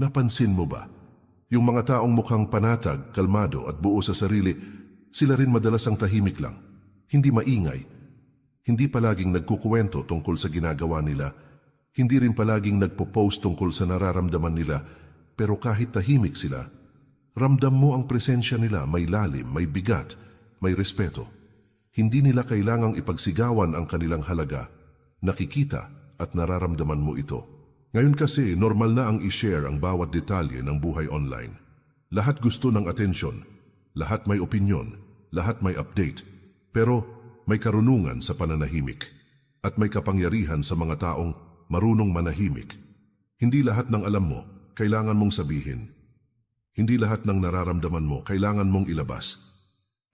Napansin mo ba? Yung mga taong mukhang panatag, kalmado at buo sa sarili, sila rin madalas ang tahimik lang. Hindi maingay. Hindi palaging nagkukuwento tungkol sa ginagawa nila. Hindi rin palaging nagpo-post tungkol sa nararamdaman nila. Pero kahit tahimik sila, ramdam mo ang presensya nila, may lalim, may bigat, may respeto. Hindi nila kailangang ipagsigawan ang kanilang halaga. Nakikita at nararamdaman mo ito. Ngayon kasi, normal na ang i-share ang bawat detalye ng buhay online. Lahat gusto ng atensyon, lahat may opinyon, lahat may update, pero may karunungan sa pananahimik at may kapangyarihan sa mga taong marunong manahimik. Hindi lahat ng alam mo, kailangan mong sabihin. Hindi lahat ng nararamdaman mo, kailangan mong ilabas.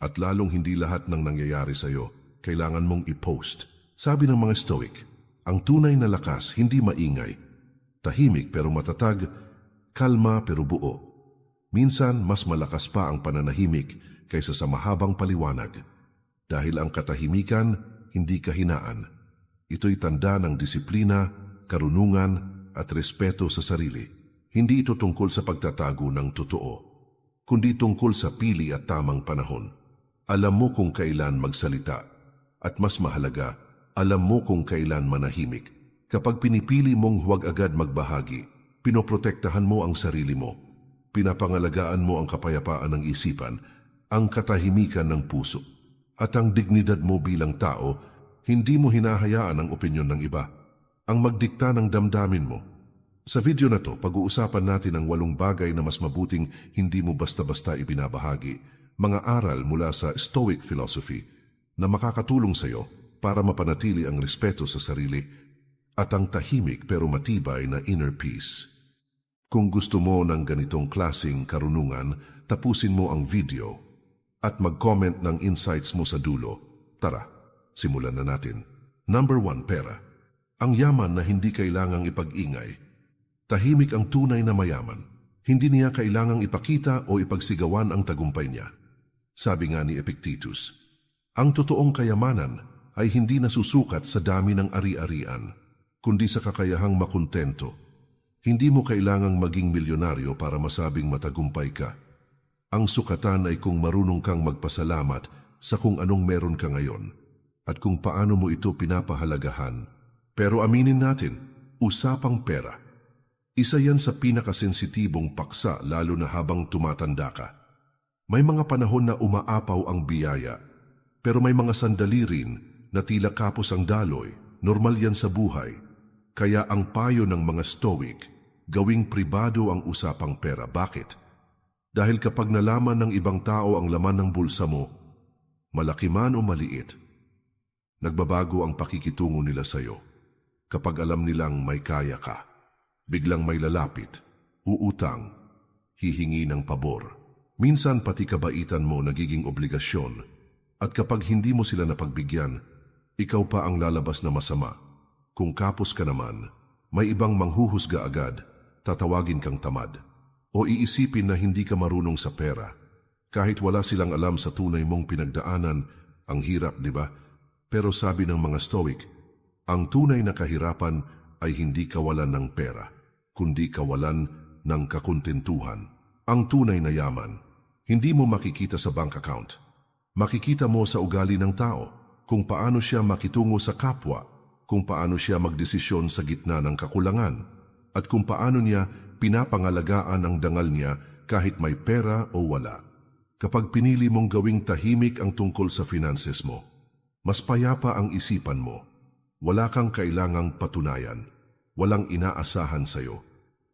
At lalong hindi lahat ng nangyayari sa iyo, kailangan mong i-post. Sabi ng mga Stoic, ang tunay na lakas hindi maingay, tahimik pero matatag, kalma pero buo. Minsan, mas malakas pa ang pananahimik kaysa sa mahabang paliwanag. Dahil ang katahimikan, hindi kahinaan. Ito'y tanda ng disiplina, karunungan, at respeto sa sarili. Hindi ito tungkol sa pagtatago ng totoo, kundi tungkol sa pili at tamang panahon. Alam mo kung kailan magsalita, at mas mahalaga, alam mo kung kailan manahimik. Kapag pinipili mong huwag agad magbahagi, pinoprotektahan mo ang sarili mo. Pinapangalagaan mo ang kapayapaan ng isipan, ang katahimikan ng puso, at ang dignidad mo bilang tao. Hindi mo hinahayaan ang opinyon ng iba, ang magdikta ng damdamin mo. Sa video na to, pag-uusapan natin ang 8 bagay na mas mabuting hindi mo basta-basta ibinabahagi, mga aral mula sa Stoic philosophy na makakatulong sa iyo para mapanatili ang respeto sa sarili at ang tahimik pero matibay na inner peace. Kung gusto mo ng ganitong klaseng karunungan, tapusin mo ang video at mag-comment ng insights mo sa dulo. Tara, simulan na natin. Number 1, pera. Ang yaman na hindi kailangang ipag-ingay. Tahimik ang tunay na mayaman. Hindi niya kailangang ipakita o ipagsigawan ang tagumpay niya. Sabi nga ni Epictetus, ang totoong kayamanan ay hindi nasusukat sa dami ng ari-arian, kundi sa kakayahang makontento. Hindi mo kailangang maging milyonaryo para masabing matagumpay ka. Ang sukatan ay kung marunong kang magpasalamat sa kung anong meron ka ngayon at kung paano mo ito pinapahalagahan. Pero aminin natin, usapang pera. Isa yan sa pinakasensitibong paksa lalo na habang tumatanda ka. May mga panahon na umaapaw ang biyaya, pero may mga sandali rin na tila kapos ang daloy. Normal yan sa buhay. Kaya ang payo ng mga Stoic, gawing pribado ang usapang pera. Bakit? Dahil kapag nalaman ng ibang tao ang laman ng bulsa mo, malaki man o maliit, nagbabago ang pakikitungo nila sa iyo. Kapag alam nilang may kaya ka, biglang may lalapit, uutang, hihingi ng pabor. Minsan pati kabaitan mo nagiging obligasyon, at kapag hindi mo sila napagbigyan, ikaw pa ang lalabas na masama. Kung kapos ka naman, may ibang manghuhusga agad, tatawagin kang tamad, o iisipin na hindi ka marunong sa pera. Kahit wala silang alam sa tunay mong pinagdaanan, ang hirap, di ba? Pero sabi ng mga Stoic, ang tunay na kahirapan ay hindi kawalan ng pera, kundi kawalan ng kakuntentuhan. Ang tunay na yaman, hindi mo makikita sa bank account. Makikita mo sa ugali ng tao, kung paano siya makitungo sa kapwa, kung paano siya magdesisyon sa gitna ng kakulangan, at kung paano niya pinapangalagaan ang dangal niya kahit may pera o wala. Kapag pinili mong gawing tahimik ang tungkol sa finances mo, mas payapa ang isipan mo. Wala kang kailangang patunayan, walang inaasahan sa'yo,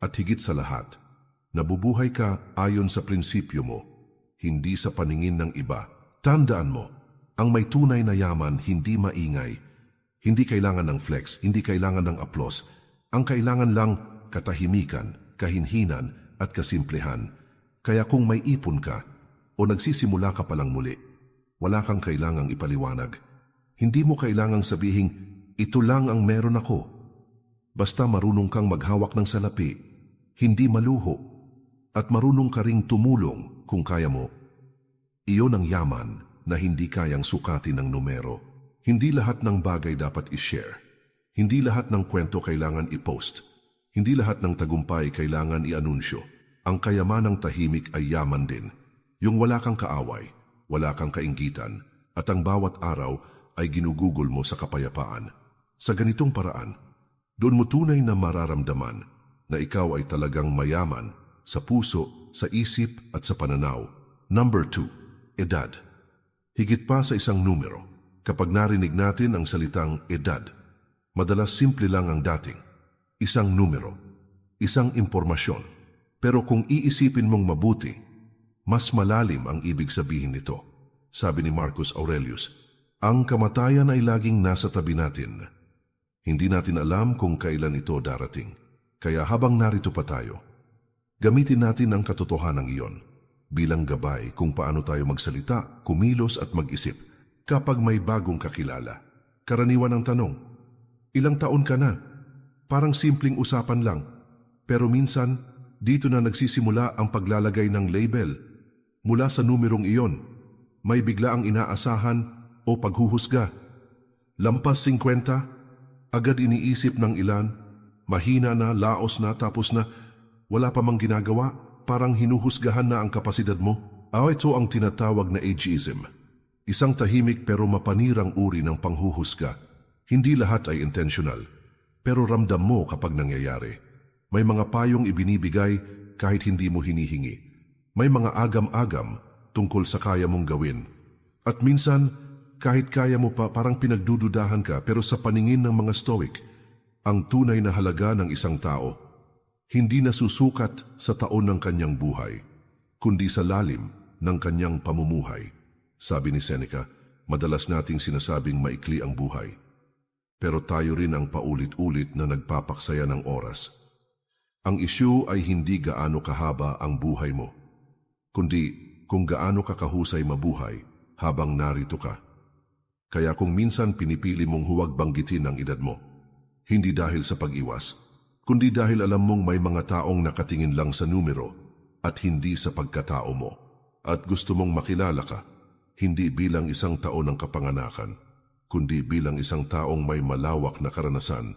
at higit sa lahat, nabubuhay ka ayon sa prinsipyo mo, hindi sa paningin ng iba. Tandaan mo, ang may tunay na yaman hindi maingay. Hindi kailangan ng flex, hindi kailangan ng applause. Ang kailangan lang katahimikan, kahinhinan at kasimplehan. Kaya kung may ipon ka o nagsisimula ka palang muli, wala kang kailangang ipaliwanag. Hindi mo kailangang sabihing, ito lang ang meron ako. Basta marunong kang maghawak ng salapi, hindi maluho, at marunong ka ring tumulong kung kaya mo. Iyon ang yaman na hindi kayang sukatin ng numero. Hindi lahat ng bagay dapat i-share. Hindi lahat ng kwento kailangan i-post. Hindi lahat ng tagumpay kailangan i-anunsyo. Ang kayamanang tahimik ay yaman din. Yung wala kang kaaway, wala kang kainggitan, at ang bawat araw ay ginugugol mo sa kapayapaan. Sa ganitong paraan, doon mo tunay na mararamdaman na ikaw ay talagang mayaman sa puso, sa isip at sa pananaw. Number 2, edad. Higit pa sa isang numero, kapag narinig natin ang salitang edad, madalas simple lang ang dating. Isang numero, isang impormasyon. Pero kung iisipin mong mabuti, mas malalim ang ibig sabihin nito. Sabi ni Marcus Aurelius, ang kamatayan ay laging nasa tabi natin. Hindi natin alam kung kailan ito darating. Kaya habang narito pa tayo, gamitin natin ang katotohanan iyon bilang gabay kung paano tayo magsalita, kumilos at mag-isip kapag may bagong kakilala. Karaniwan ang tanong, ilang taon ka na? Parang simpleng usapan lang. Pero minsan, dito na nagsisimula ang paglalagay ng label. Mula sa numerong iyon, may bigla ang inaasahan o paghuhusga. Lampas 50, agad iniisip ng ilan, mahina na, laos na, tapos na, wala pa mang ginagawa, parang hinuhusgahan na ang kapasidad mo. Ito ang tinatawag na ageism. Isang tahimik pero mapanirang uri ng panghuhusga. Hindi lahat ay intentional, pero ramdam mo kapag nangyayari. May mga payong ibinibigay kahit hindi mo hinihingi. May mga agam-agam tungkol sa kaya mong gawin. At minsan, kahit kaya mo pa, parang pinagdududahan ka, pero sa paningin ng mga Stoic, ang tunay na halaga ng isang tao, hindi nasusukat sa taon ng kanyang buhay, kundi sa lalim ng kanyang pamumuhay. Sabi ni Seneca, madalas nating sinasabing maikli ang buhay. Pero tayo rin ang paulit-ulit na nagpapaksaya ng oras. Ang isyu ay hindi gaano kahaba ang buhay mo, kundi kung gaano ka kahusay mabuhay habang narito ka. Kaya kung minsan pinipili mong huwag banggitin ang edad mo, hindi dahil sa pag-iwas, kundi dahil alam mong may mga taong nakatingin lang sa numero at hindi sa pagkatao mo. At gusto mong makilala ka, hindi bilang isang taon ng kapanganakan, kundi bilang isang taong may malawak na karanasan,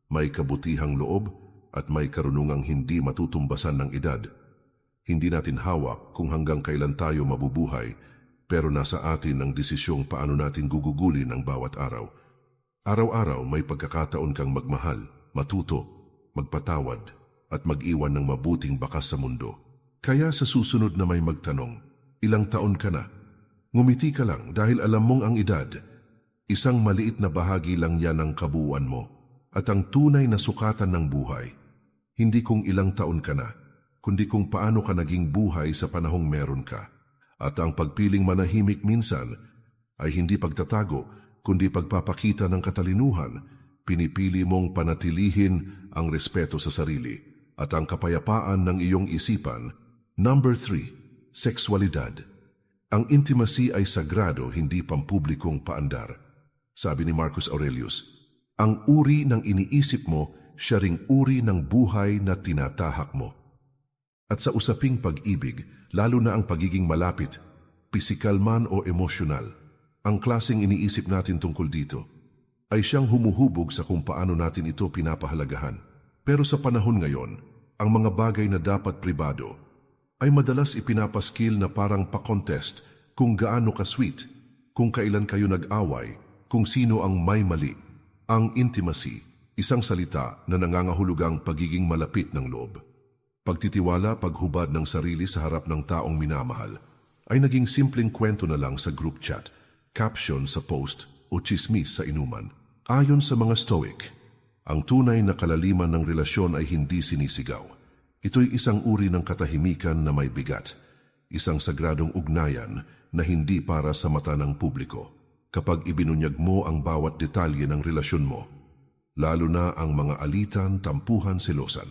may kabutihang loob at may karunungang hindi matutumbasan ng edad. Hindi natin hawak kung hanggang kailan tayo mabubuhay, pero nasa atin ang desisyong paano natin gugugulin ang bawat araw. Araw-araw may pagkakataon kang magmahal, matuto, magpatawad at mag-iwan ng mabuting bakas sa mundo. Kaya sa susunod na may magtanong, ilang taon ka na? Ngumiti ka lang dahil alam mong ang edad, isang maliit na bahagi lang yan ng kabuuan mo at ang tunay na sukatan ng buhay. Hindi kung ilang taon ka na, kundi kung paano ka naging buhay sa panahong meron ka. At ang pagpiling manahimik minsan ay hindi pagtatago, kundi pagpapakita ng katalinuhan. Pinipili mong panatilihin ang respeto sa sarili at ang kapayapaan ng iyong isipan. Number 3, sexualidad. Ang intimacy ay sagrado, hindi pampublikong paandar. Sabi ni Marcus Aurelius, ang uri ng iniisip mo, siya ring uri ng buhay na tinatahak mo. At sa usaping pag-ibig, lalo na ang pagiging malapit, pisikal man o emosyonal, ang klaseng iniisip natin tungkol dito ay siyang humuhubog sa kung paano natin ito pinapahalagahan. Pero sa panahon ngayon, ang mga bagay na dapat pribado ay madalas ipinapaskil na parang pa-contest kung gaano ka-sweet, kung kailan kayo nag-away, kung sino ang may mali. Ang intimacy, isang salita na nangangahulugang pagiging malapit ng loob. Pagtitiwala, paghubad ng sarili sa harap ng taong minamahal, ay naging simpleng kwento na lang sa group chat, caption sa post o chismis sa inuman. Ayon sa mga Stoic, ang tunay na kalaliman ng relasyon ay hindi sinisigaw. Ito'y isang uri ng katahimikan na may bigat, isang sagradong ugnayan na hindi para sa mata ng publiko. Kapag ibinunyag mo ang bawat detalye ng relasyon mo, lalo na ang mga alitan, tampuhan, selosan,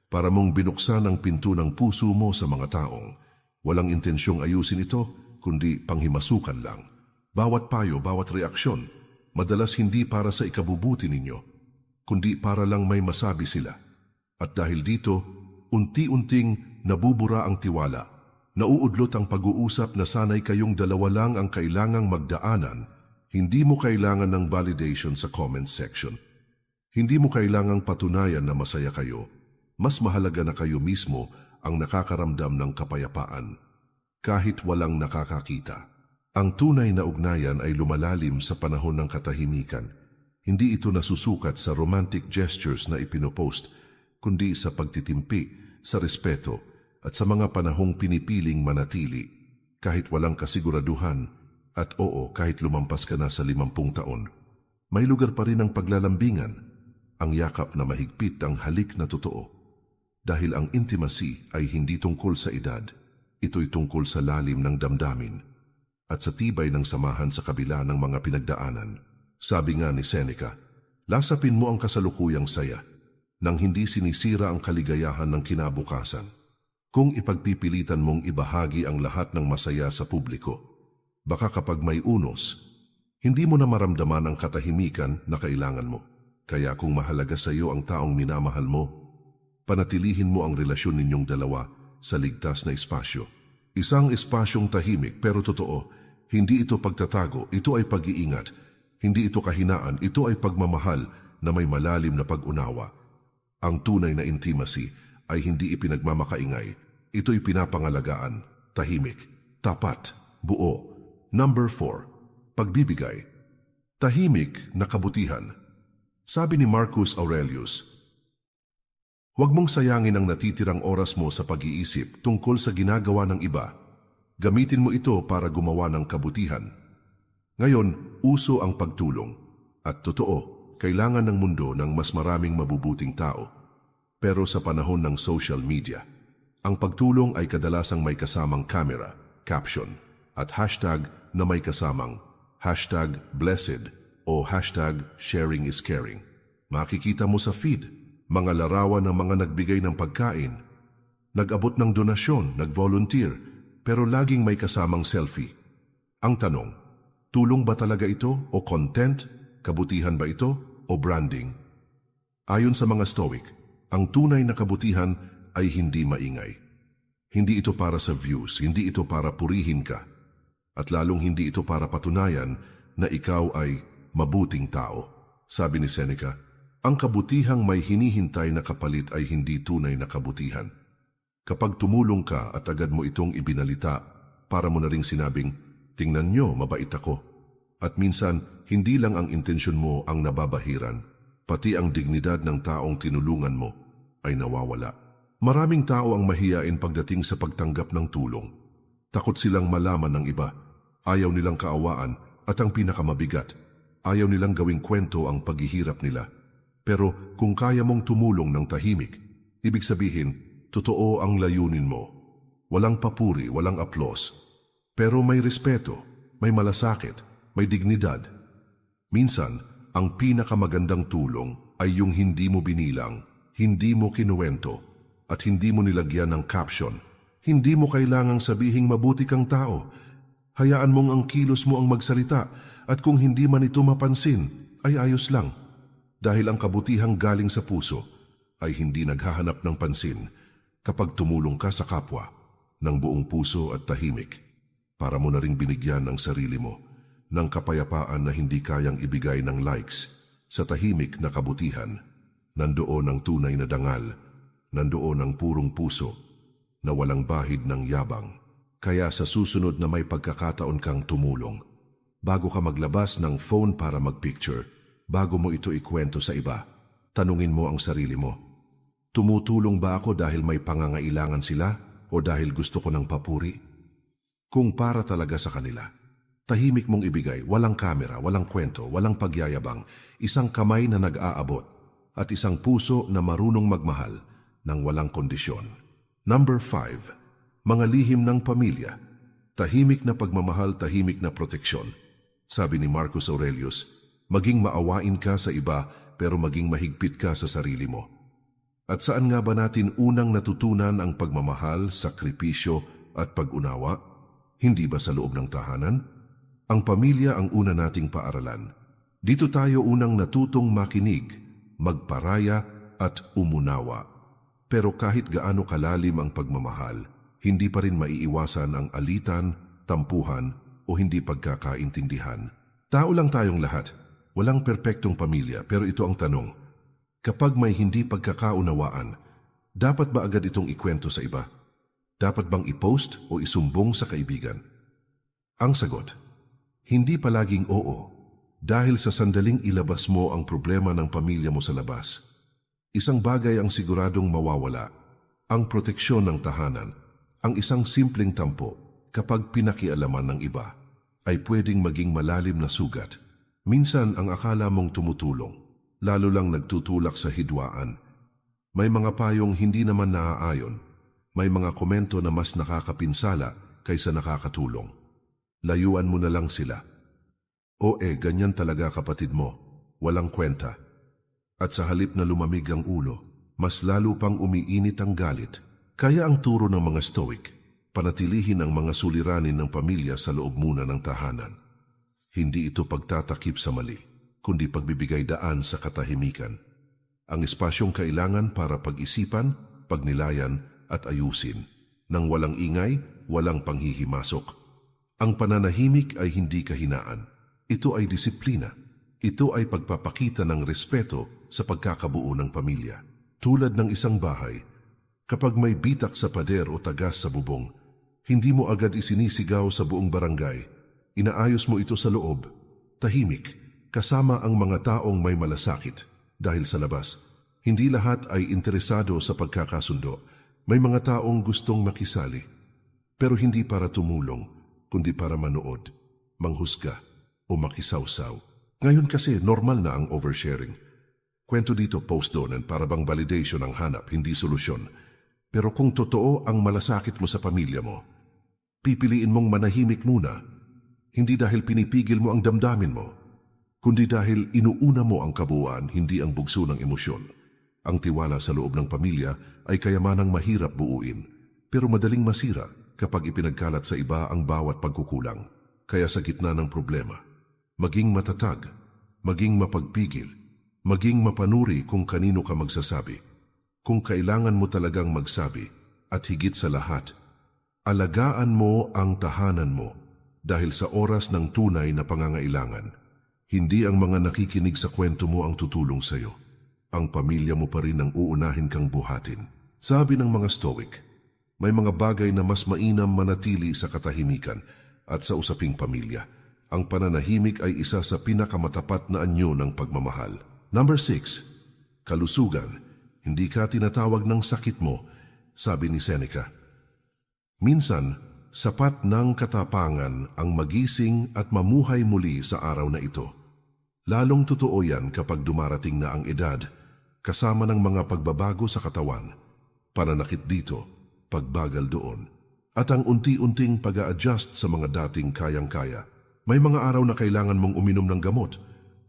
para mong binuksan ang pinto ng puso mo sa mga taong walang intensyong ayusin ito, kundi panghimasukan lang. Bawat payo, bawat reaksyon, madalas hindi para sa ikabubuti ninyo, kundi para lang may masabi sila. At dahil dito, unti-unting nabubura ang tiwala, nauudlot ang pag-uusap na sanay kayong dalawa lang ang kailangang magdaanan. Hindi mo kailangan ng validation sa comment section. Hindi mo kailangang patunayan na masaya kayo. Mas mahalaga na kayo mismo ang nakakaramdam ng kapayapaan, kahit walang nakakakita. Ang tunay na ugnayan ay lumalalim sa panahon ng katahimikan. Hindi ito nasusukat sa romantic gestures na ipinopost, kundi sa pagtitimpi, sa respeto, at sa mga panahong pinipiling manatili, kahit walang kasiguraduhan, at oo, kahit lumampas ka na sa 50 taon. May lugar pa rin ang paglalambingan, ang yakap na mahigpit, ang halik na totoo. Dahil ang intimacy ay hindi tungkol sa edad, ito'y tungkol sa lalim ng damdamin at sa tibay ng samahan sa kabila ng mga pinagdaanan. Sabi nga ni Seneca, lasapin mo ang kasalukuyang saya nang hindi sinisira ang kaligayahan ng kinabukasan. Kung ipagpipilitan mong ibahagi ang lahat ng masaya sa publiko, baka kapag may unos, hindi mo na maramdaman ang katahimikan na kailangan mo. Kaya kung mahalaga sa iyo ang taong minamahal mo, panatilihin mo ang relasyon ninyong dalawa sa ligtas na espasyo. Isang espasyong tahimik pero totoo. Hindi ito pagtatago, ito ay pag-iingat. Hindi ito kahinaan, ito ay pagmamahal na may malalim na pag-unawa. Ang tunay na intimacy ay hindi ipinagmamakaingay. Ito'y pinapangalagaan, tahimik, tapat, buo. Number 4. Pagbibigay. Tahimik na kabutihan. Sabi ni Marcus Aurelius, huwag mong sayangin ang natitirang oras mo sa pag-iisip tungkol sa ginagawa ng iba. Gamitin mo ito para gumawa ng kabutihan. Ngayon, uso ang pagtulong. At totoo, kailangan ng mundo ng mas maraming mabubuting tao. Pero sa panahon ng social media, ang pagtulong ay kadalasang may kasamang camera, caption, at hashtag na may kasamang hashtag blessed o hashtag sharing is caring. Makikita mo sa feed, mga larawan ng mga nagbigay ng pagkain, nag-abot ng donasyon, nag-volunteer, pero laging may kasamang selfie. Ang tanong, tulong ba talaga ito o content? Kabutihan ba ito o branding? Ayon sa mga Stoic, ang tunay na kabutihan ay hindi maingay. Hindi ito para sa views, hindi ito para purihin ka, at lalong hindi ito para patunayan na ikaw ay mabuting tao. Sabi ni Seneca, ang kabutihang may hinihintay na kapalit ay hindi tunay na kabutihan. Kapag tumulong ka at agad mo itong ibinalita, para mo na ring sinabing, tingnan nyo, mabait ako. At minsan, hindi lang ang intensyon mo ang nababahiran, pati ang dignidad ng taong tinulungan mo ay nawawala. Maraming tao ang mahiyain pagdating sa pagtanggap ng tulong. Takot silang malaman ng iba, ayaw nilang kaawaan at ang pinakamabigat, ayaw nilang gawing kwento ang paghihirap nila. Pero kung kaya mong tumulong ng tahimik, ibig sabihin, totoo ang layunin mo. Walang papuri, walang aplos. Pero may respeto, may malasakit, may dignidad. Minsan, ang pinakamagandang tulong ay yung hindi mo binilang, hindi mo kinuwento, at hindi mo nilagyan ng caption. Hindi mo kailangang sabihing mabuti kang tao. Hayaan mong ang kilos mo ang magsalita, at kung hindi man ito mapansin, ay ayos lang. Dahil ang kabutihang galing sa puso ay hindi naghahanap ng pansin kapag tumulong ka sa kapwa ng buong puso at tahimik. Para mo na ring binigyan ng sarili mo ng kapayapaan na hindi kayang ibigay ng likes. Sa tahimik na kabutihan, nandoon ang tunay na dangal, nandoon ang purong puso na walang bahid ng yabang. Kaya sa susunod na may pagkakataon kang tumulong, bago ka maglabas ng phone para magpicture, bago mo ito ikwento sa iba, tanungin mo ang sarili mo. Tumutulong ba ako dahil may pangangailangan sila o dahil gusto ko ng papuri? Kung para talaga sa kanila, tahimik mong ibigay, walang kamera, walang kwento, walang pagyayabang, isang kamay na nag-aabot at isang puso na marunong magmahal ng walang kondisyon. Number 5. Mga lihim ng pamilya. Tahimik na pagmamahal, tahimik na proteksyon. Sabi ni Marcus Aurelius, maging maawain ka sa iba pero maging mahigpit ka sa sarili mo. At saan nga ba natin unang natutunan ang pagmamahal, sakripisyo at pag-unawa? Hindi ba sa loob ng tahanan? Ang pamilya ang una nating paaralan. Dito tayo unang natutong makinig, magparaya at umunawa. Pero kahit gaano kalalim ang pagmamahal, hindi pa rin maiiwasan ang alitan, tampuhan o hindi pagkakaintindihan. Tao lang tayong lahat. Walang perpektong pamilya, pero ito ang tanong, Kapag may hindi pagkakaunawaan, dapat ba agad itong ikwento sa iba? Dapat bang i-post o isumbong sa kaibigan? Ang sagot, hindi palaging oo, dahil sa sandaling ilabas mo ang problema ng pamilya mo sa labas. Isang bagay ang siguradong mawawala, ang proteksyon ng tahanan, ang isang simpleng tampo kapag pinakialaman ng iba ay pwedeng maging malalim na sugat. Minsan ang akala mong tumutulong, lalo lang nagtutulak sa hidwaan. May mga payong hindi naman naaayon, may mga komento na mas nakakapinsala kaysa nakakatulong. Layuan mo na lang sila. Ganyan talaga kapatid mo, walang kwenta. At sa halip na lumamig ang ulo, mas lalo pang umiinit ang galit. Kaya ang turo ng mga Stoic, panatilihin ang mga suliranin ng pamilya sa loob muna ng tahanan. Hindi ito pagtatakip sa mali, kundi pagbibigay daan sa katahimikan. Ang espasyong kailangan para pag-isipan, pagnilayan at ayusin. Nang walang ingay, walang panghihimasok. Ang pananahimik ay hindi kahinaan. Ito ay disiplina. Ito ay pagpapakita ng respeto sa pagkakabuo ng pamilya. Tulad ng isang bahay, kapag may bitak sa pader o tagas sa bubong, hindi mo agad isinisigaw sa buong barangay. Inaayos mo ito sa loob, tahimik, kasama ang mga taong may malasakit. Dahil sa labas, hindi lahat ay interesado sa pagkakasundo. May mga taong gustong makisali, pero hindi para tumulong, kundi para manood, manghusga o makisawsaw. Ngayon kasi normal na ang oversharing. Kwento dito, post doon, para bang validation ang hanap, hindi solusyon. Pero kung totoo ang malasakit mo sa pamilya mo, pipiliin mong manahimik muna, hindi dahil pinipigil mo ang damdamin mo, kundi dahil inuuna mo ang kabuuan, hindi ang bugso ng emosyon. Ang tiwala sa loob ng pamilya ay kayamanang mahirap buuin, pero madaling masira kapag ipinagkalat sa iba ang bawat pagkukulang. Kaya sa gitna ng problema, maging matatag, maging mapagpigil, maging mapanuri kung kanino ka magsasabi. Kung kailangan mo talagang magsabi, at higit sa lahat, alagaan mo ang tahanan mo dahil sa oras ng tunay na pangangailangan. Hindi ang mga nakikinig sa kwento mo ang tutulong sa iyo. Ang pamilya mo pa rin ang uunahin kang buhatin. Sabi ng mga Stoic, may mga bagay na mas mainam manatili sa katahimikan at sa usaping pamilya. Ang pananahimik ay isa sa pinakamatapat na anyo ng pagmamahal. Number 6, kalusugan. Hindi ka tinatawag ng sakit mo, sabi ni Seneca. Minsan, sapat ng katapangan ang magising at mamuhay muli sa araw na ito. Lalong totoo yan kapag dumarating na ang edad, kasama ng mga pagbabago sa katawan, pananakit dito, pagbagal doon, at ang unti-unting pag-a-adjust sa mga dating kayang-kaya. May mga araw na kailangan mong uminom ng gamot,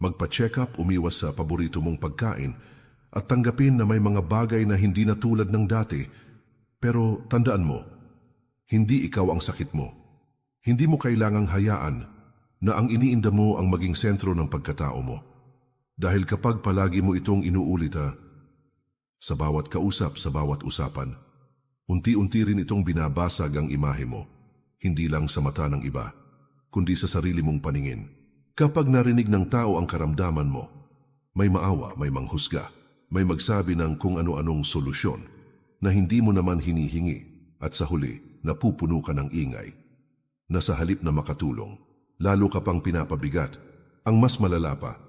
magpa-check up, umiwas sa paborito mong pagkain, at tanggapin na may mga bagay na hindi na tulad ng dati. Pero tandaan mo, hindi ikaw ang sakit mo. Hindi mo kailangang hayaan na ang iniinda mo ang maging sentro ng pagkatao mo. Dahil kapag palagi mo itong inuulita, sa bawat kausap, sa bawat usapan, unti-unti rin itong binabasag ang imahe mo, hindi lang sa mata ng iba, kundi sa sarili mong paningin. Kapag narinig ng tao ang karamdaman mo, may maawa, may manghusga, may magsabi ng kung ano-anong solusyon na hindi mo naman hinihingi at sa huli, napupuno ka ng ingay. Na sa halip na makatulong, lalo ka pang pinapabigat. Ang mas malala pa,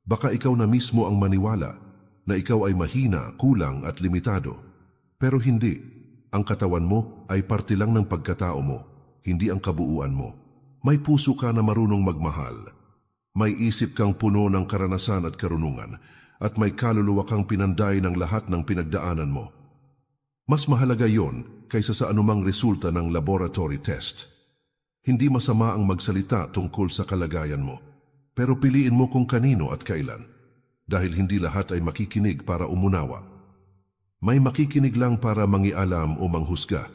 baka ikaw na mismo ang maniwala na ikaw ay mahina, kulang at limitado. Pero hindi, ang katawan mo ay parte lang ng pagkatao mo, hindi ang kabuuan mo. May puso ka na marunong magmahal. May isip kang puno ng karanasan at karunungan, at may kaluluwa kang pinanday ng lahat ng pinagdaanan mo. Mas mahalaga yon kaysa sa anumang resulta ng laboratory test. Hindi masama ang magsalita tungkol sa kalagayan mo, pero piliin mo kung kanino at kailan, dahil hindi lahat ay makikinig para umunawa. May makikinig lang para mangialam o manghusga,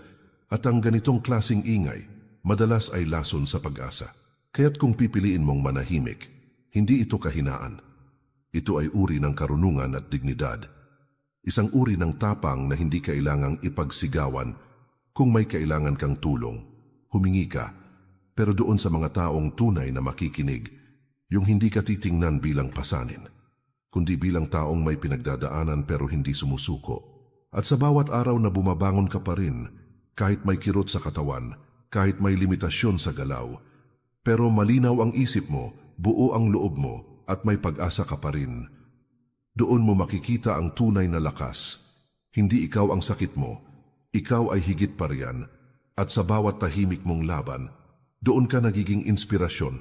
at ang ganitong klasing ingay, madalas ay lason sa pag-asa. Kaya't kung pipiliin mong manahimik, hindi ito kahinaan. Ito ay uri ng karunungan at dignidad. Isang uri ng tapang na hindi kailangang ipagsigawan. Kung may kailangan kang tulong, humingi ka, pero doon sa mga taong tunay na makikinig, yung hindi ka titingnan bilang pasanin, kundi bilang taong may pinagdadaanan pero hindi sumusuko. At sa bawat araw na bumabangon ka pa rin, kahit may kirot sa katawan, kahit may limitasyon sa galaw, pero malinaw ang isip mo, buo ang loob mo, at may pag-asa ka pa rin. Doon mo makikita ang tunay na lakas. Hindi ikaw ang sakit mo, ikaw ay higit pa riyan, at sa bawat tahimik mong laban, doon ka nagiging inspirasyon.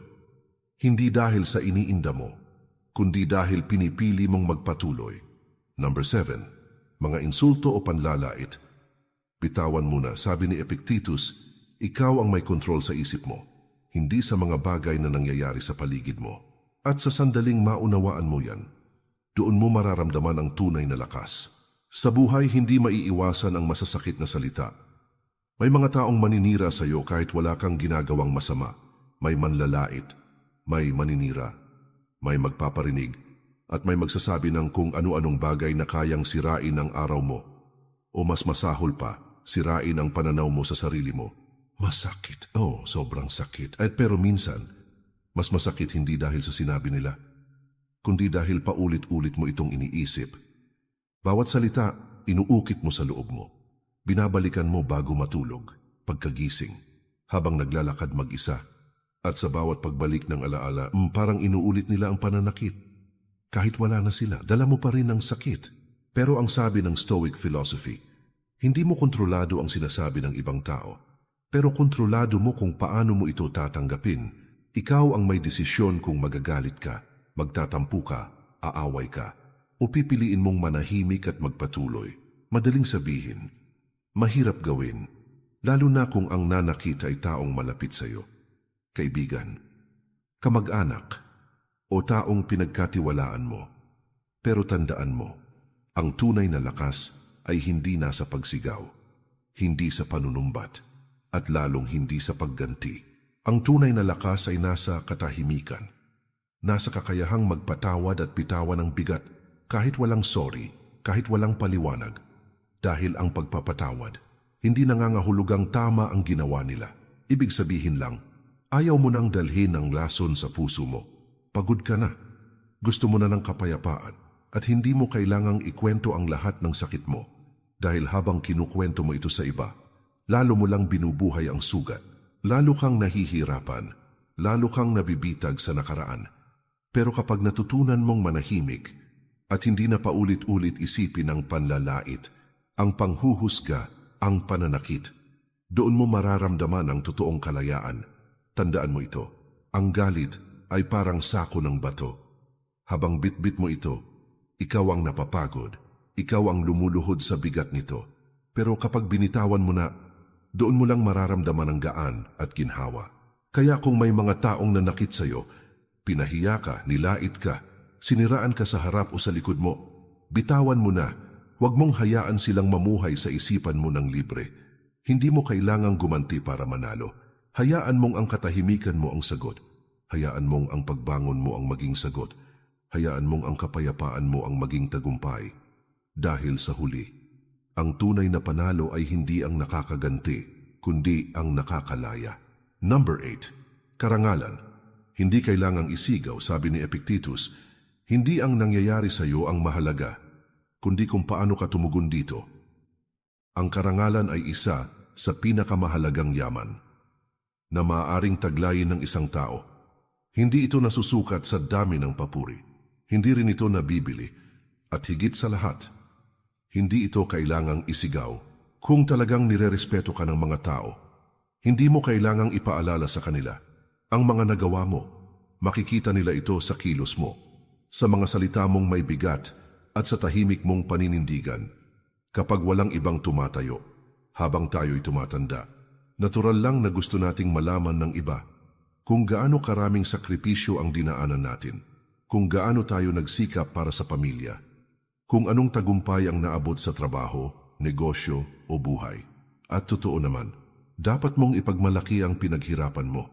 Hindi dahil sa iniinda mo, kundi dahil pinipili mong magpatuloy. Number 7. Mga insulto o panlalait. Bitawan muna, sabi ni Epictetus, ikaw ang may kontrol sa isip mo, hindi sa mga bagay na nangyayari sa paligid mo. At sa sandaling maunawaan mo yan, doon mo mararamdaman ang tunay na lakas. Sa buhay, hindi maiiwasan ang masasakit na salita. May mga taong maninira sa iyo kahit wala kang ginagawang masama. May manlalait, may maninira, may magpaparinig, at may magsasabi ng kung ano-anong bagay na kayang sirain ang araw mo. O mas masahol pa, sirain ang pananaw mo sa sarili mo. Masakit. Oh, sobrang sakit. Pero minsan, mas masakit hindi dahil sa sinabi nila, kundi dahil paulit-ulit mo itong iniisip. Bawat salita, inuukit mo sa loob mo. Binabalikan mo bago matulog, pagkagising, habang naglalakad mag-isa. At sa bawat pagbalik ng alaala, parang inuulit nila ang pananakit. Kahit wala na sila, dala mo pa rin ang sakit. Pero ang sabi ng Stoic philosophy, hindi mo kontrolado ang sinasabi ng ibang tao, pero kontrolado mo kung paano mo ito tatanggapin. Ikaw ang may desisyon kung magagalit ka, magtatampo ka, aaway ka, o pipiliin mong manahimik at magpatuloy. Madaling sabihin, mahirap gawin, lalo na kung ang nanakit ay taong malapit sa iyo. Kaibigan, kamag-anak, o taong pinagkatiwalaan mo. Pero tandaan mo, ang tunay na lakas ay hindi nasa pagsigaw, hindi sa panunumbat, at lalong hindi sa pagganti. Ang tunay na lakas ay nasa katahimikan, nasa kakayahang magpatawad at bitawan ng bigat kahit walang sorry, kahit walang paliwanag. Dahil ang pagpapatawad, hindi nangangahulugang tama ang ginawa nila. Ibig sabihin lang, ayaw mo nang dalhin ang lason sa puso mo. Pagod ka na, gusto mo na ng kapayapaan, at hindi mo kailangang ikwento ang lahat ng sakit mo. Dahil habang kinukwento mo ito sa iba, lalo mo lang binubuhay ang sugat. Lalo kang nahihirapan, lalo kang nabibitag sa nakaraan. Pero kapag natutunan mong manahimik at hindi na paulit-ulit isipin ang panlalait, ang panghuhusga, ang pananakit, doon mo mararamdaman ang totoong kalayaan. Tandaan mo ito, ang galit ay parang sako ng bato. Habang bitbit mo ito, ikaw ang napapagod, ikaw ang lumuluhod sa bigat nito. Pero kapag binitawan mo na, doon mo lang mararamdaman ang gaan at ginhawa. Kaya kung may mga taong nanakit sa iyo, pinahiya ka, nilait ka, siniraan ka sa harap o sa likod mo, bitawan mo na. Huwag mong hayaan silang mamuhay sa isipan mo ng libre. Hindi mo kailangang gumanti para manalo. Hayaan mong ang katahimikan mo ang sagot. Hayaan mong ang pagbangon mo ang maging sagot. Hayaan mong ang kapayapaan mo ang maging tagumpay. Dahil sa huli, ang tunay na panalo ay hindi ang nakakaganti, kundi ang nakakalaya. Number 8. Karangalan. Hindi kailangang isigaw, sabi ni Epictetus. Hindi ang nangyayari sa iyo ang mahalaga, kundi kung paano ka tumugon dito. Ang karangalan ay isa sa pinakamahalagang yaman na maaaring taglayin ng isang tao. Hindi ito nasusukat sa dami ng papuri. Hindi rin ito nabibili. At higit sa lahat, hindi ito kailangang isigaw. Kung talagang nirerespeto ka ng mga tao, hindi mo kailangang ipaalala sa kanila ang mga nagawa mo. Makikita nila ito sa kilos mo, sa mga salita mong may bigat, at sa tahimik mong paninindigan. Kapag walang ibang tumatayo, habang tayo'y tumatanda, natural lang na gusto nating malaman ng iba kung gaano karaming sakripisyo ang dinaanan natin, kung gaano tayo nagsikap para sa pamilya, kung anong tagumpay ang naabot sa trabaho, negosyo o buhay. At totoo naman, dapat mong ipagmalaki ang pinaghirapan mo.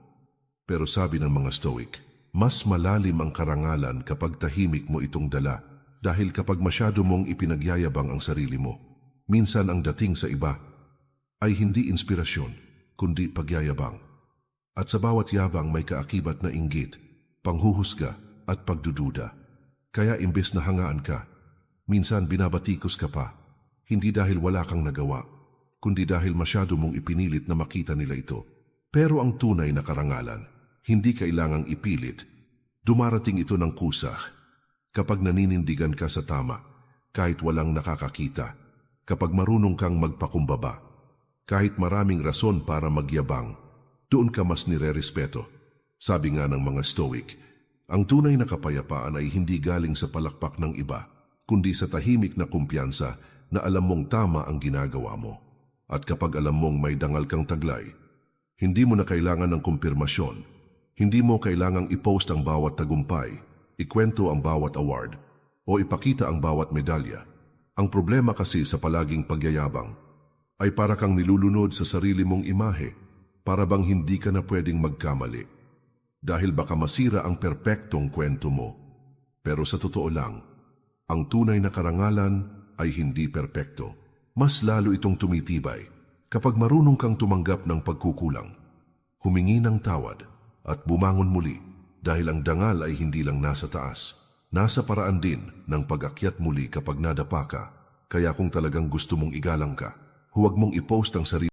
Pero sabi ng mga Stoic, mas malalim ang karangalan kapag tahimik mo itong dala. Dahil kapag masyado mong ipinagyayabang ang sarili mo, minsan ang dating sa iba ay hindi inspirasyon, kundi pagyayabang. At sa bawat yabang may kaakibat na inggit, panghuhusga at pagdududa. Kaya imbes na hangaan ka, minsan binabatikos ka pa. Hindi dahil wala kang nagawa, kundi dahil masyado mong ipinilit na makita nila ito. Pero ang tunay na karangalan, hindi kailangang ipilit. Dumarating ito ng kusa. Kapag naninindigan ka sa tama, kahit walang nakakakita. Kapag marunong kang magpakumbaba, kahit maraming rason para magyabang, doon ka mas nirerespeto. Sabi nga ng mga Stoic, ang tunay na kapayapaan ay hindi galing sa palakpak ng iba, kundi sa tahimik na kumpiyansa na alam mong tama ang ginagawa mo. At kapag alam mong may dangal kang taglay, hindi mo na kailangan ng kumpirmasyon. Hindi mo kailangang i-post ang bawat tagumpay, ikwento ang bawat award, o ipakita ang bawat medalya. Ang problema kasi sa palaging pagyayabang ay para kang nilulunod sa sarili mong imahe, para bang hindi ka na pwedeng magkamali. Dahil baka masira ang perpektong kwento mo. Pero sa totoo lang, ang tunay na karangalan ay hindi perpekto. Mas lalo itong tumitibay kapag marunong kang tumanggap ng pagkukulang, humingi ng tawad at bumangon muli dahil ang dangal ay hindi lang nasa taas. Nasa paraan din ng pag-akyat muli kapag nadapa ka. Kaya kung talagang gusto mong igalang ka, huwag mong i-post ang sarili